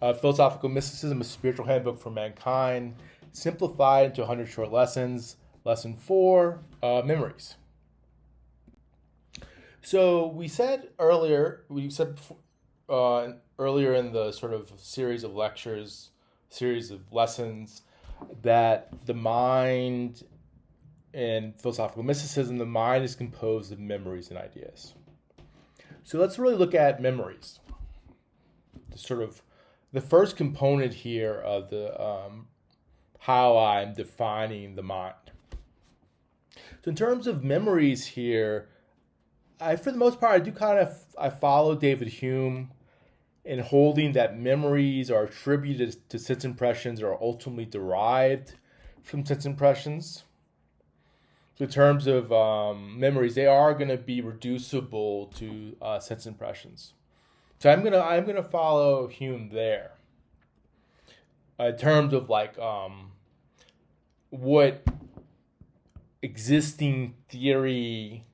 Philosophical Mysticism, a spiritual handbook for mankind, simplified into 100 short lessons. Lesson 4, memories. So earlier in the sort of series of lectures, series of lessons, that the mind in philosophical mysticism, the mind is composed of memories and ideas. So let's really look at memories. The first component here of the how I'm defining the mind. So in terms of memories here, for the most part, I follow David Hume in holding that memories are attributed to sense impressions or are ultimately derived from sense impressions. So in terms of memories, they are going to be reducible to sense impressions. So I'm gonna follow Hume there. In terms of what existing theory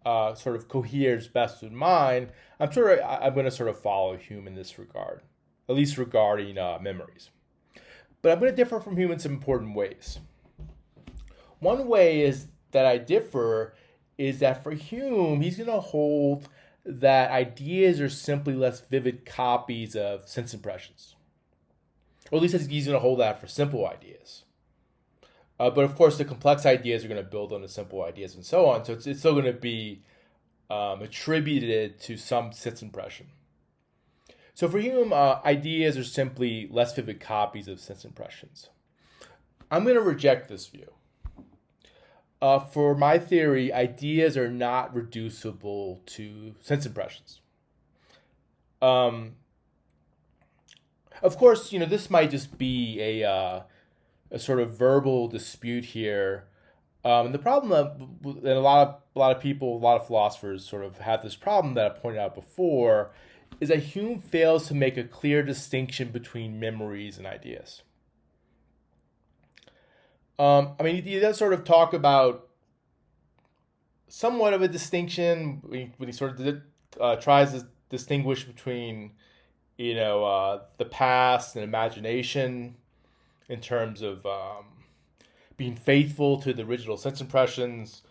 sort of coheres best with mine, I'm going to sort of follow Hume in this regard, at least regarding memories. But I'm going to differ from Hume in some important ways. One way is that I differ is that for Hume, he's going to hold that ideas are simply less vivid copies of sense impressions. Or at least he's going to hold that for simple ideas. But of course, the complex ideas are going to build on the simple ideas and so on. So it's still going to be attributed to some sense impression. So for Hume, ideas are simply less vivid copies of sense impressions. I'm going to reject this view. For my theory, ideas are not reducible to sense impressions. Of course, this might just be a sort of verbal dispute here. And the problem that a lot of people, a lot of philosophers sort of have this problem that I pointed out before, is that Hume fails to make a clear distinction between memories and ideas. He does sort of talk about somewhat of a distinction when he sort of tries to distinguish between, the past and imagination in terms of being faithful to the original sense impressions.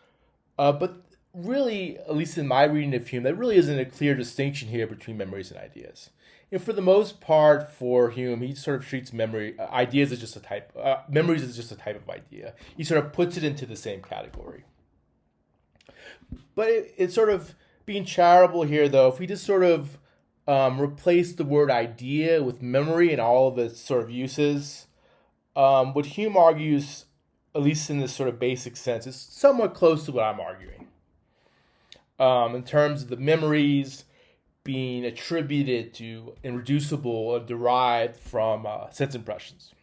But really, at least in my reading of Hume, there really isn't a clear distinction here between memories and ideas. And for the most part, for Hume, he sort of treats ideas as just a type, memories as just a type of idea. He sort of puts it into the same category. But it's sort of being charitable here, though. If we just sort of replace the word idea with memory and all of its sort of uses, what Hume argues, at least in this sort of basic sense, is somewhat close to what I'm arguing. In terms of the memories being attributed to and reducible or derived from sense impressions.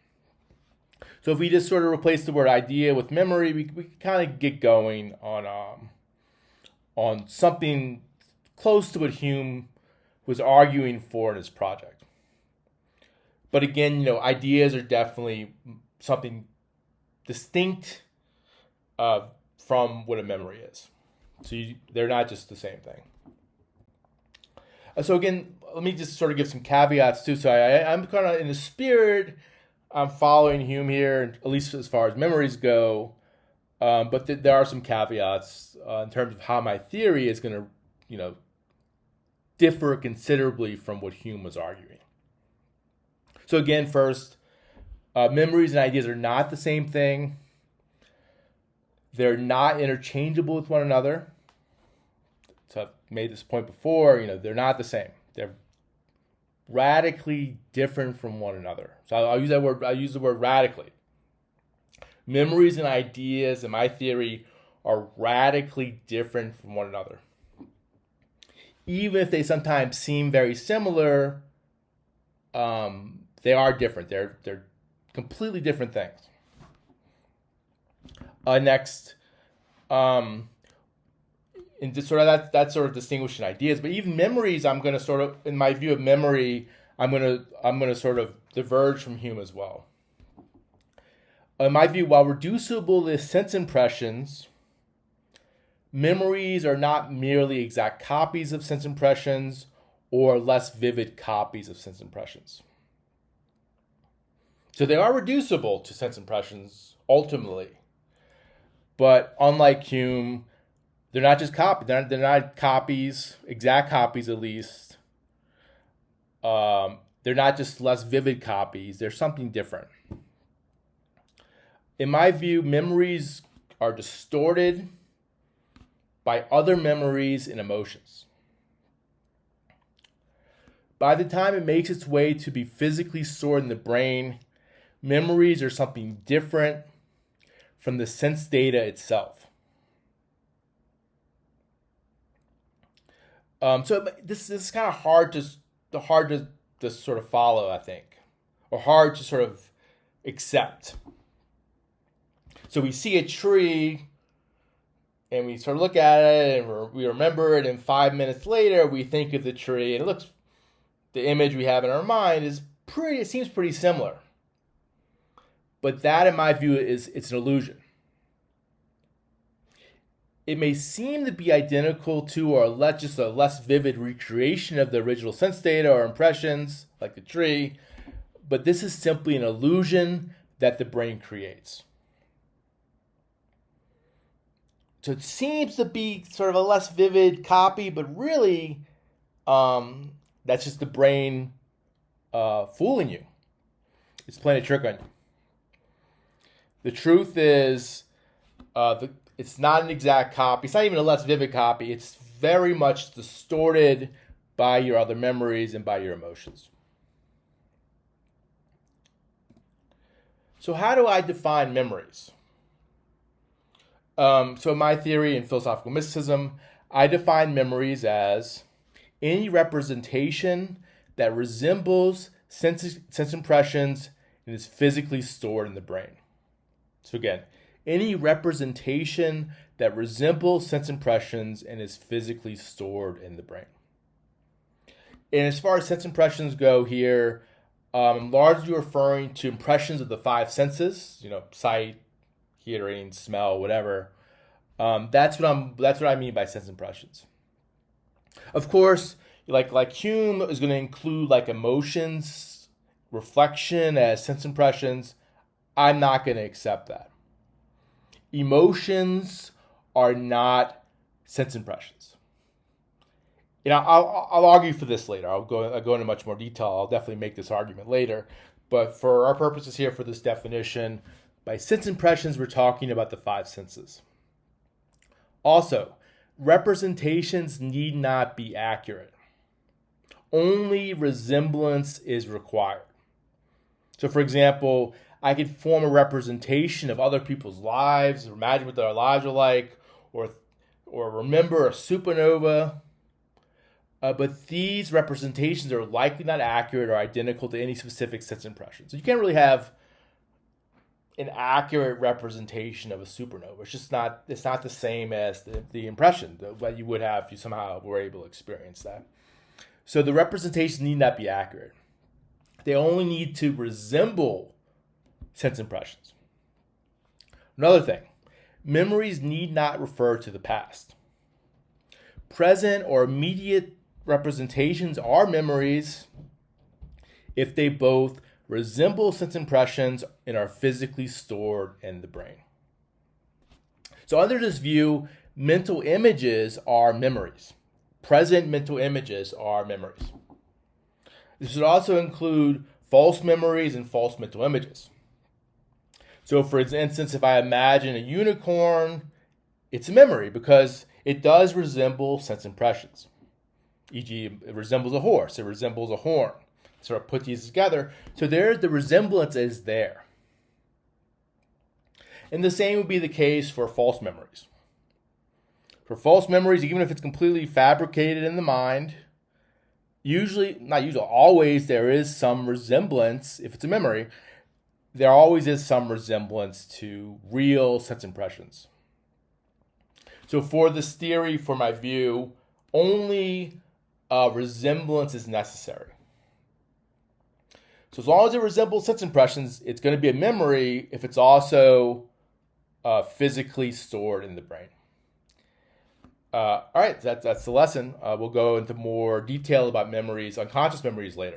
So if we just sort of replace the word idea with memory, we kind of get going on something close to what Hume was arguing for in his project. But again, ideas are definitely something distinct from what a memory is. So they're not just the same thing. So again, let me just sort of give some caveats too. So I'm kind of in the spirit, I'm following Hume here, at least as far as memories go. But there are some caveats in terms of how my theory is going to, differ considerably from what Hume was arguing. So again, first, memories and ideas are not the same thing. They're not interchangeable with one another. So I've made this point before, they're not the same. They're radically different from one another. So I'll use that word. I use the word radically. Memories and ideas, in my theory, are radically different from one another. Even if they sometimes seem very similar, they are different. They're completely different things. Next, and just sort of that's sort of distinguishing ideas. But even memories, I'm going to sort of, in my view of memory, I'm going to sort of diverge from Hume as well. In my view, while reducible to sense impressions, memories are not merely exact copies of sense impressions or less vivid copies of sense impressions. So they are reducible to sense impressions ultimately. But unlike Hume, they're not just copies. They're not copies, exact copies at least. They're not just less vivid copies. They're something different. In my view, memories are distorted by other memories and emotions. By the time it makes its way to be physically stored in the brain, memories are something different from the sense data itself. So this is kind of hard to sort of follow, I think, or hard to sort of accept. So we see a tree, and we sort of look at it, and we remember it, and 5 minutes later we think of the tree, and the image we have in our mind it seems pretty similar. But that, in my view, it's an illusion. It may seem to be identical to or just a less vivid recreation of the original sense data or impressions, like the tree, but this is simply an illusion that the brain creates. So it seems to be sort of a less vivid copy, but really, that's just the brain fooling you. It's playing a trick on you. The truth is, it's not an exact copy. It's not even a less vivid copy. It's very much distorted by your other memories and by your emotions. So how do I define memories? So in my theory in philosophical mysticism, I define memories as any representation that resembles sense impressions and is physically stored in the brain. So again, any representation that resembles sense impressions and is physically stored in the brain. And as far as sense impressions go here, I'm largely referring to impressions of the five senses, sight, hearing, smell, whatever. That's what I mean by sense impressions. Of course, like Hume is going to include like emotions, reflection as sense impressions. I'm not going to accept that. Emotions are not sense impressions. I'll argue for this later. I'll go into much more detail. I'll definitely make this argument later. But for our purposes here for this definition, by sense impressions, we're talking about the five senses. Also, representations need not be accurate. Only resemblance is required. So, for example, I could form a representation of other people's lives, or imagine what their lives are like, or remember a supernova. But these representations are likely not accurate or identical to any specific sense impression. So you can't really have an accurate representation of a supernova. It's not the same as the impression that you would have if you somehow were able to experience that. So the representations need not be accurate. They only need to resemble sense impressions. Another thing, memories need not refer to the past. Present or immediate representations are memories if they both resemble sense impressions and are physically stored in the brain. So under this view, mental images are memories. Present mental images are memories. This would also include false memories and false mental images. So for instance, if I imagine a unicorn, it's a memory because it does resemble sense impressions. E.g., it resembles a horse, it resembles a horn. Sort of put these together. So the resemblance is there. And the same would be the case for false memories. For false memories, even if it's completely fabricated in the mind, always there is some resemblance. If it's a memory, there always is some resemblance to real sense impressions. So for this theory, for my view, only resemblance is necessary. So as long as it resembles sense impressions, it's going to be a memory if it's also physically stored in the brain. All right, that's the lesson. We'll go into more detail about memories, unconscious memories later.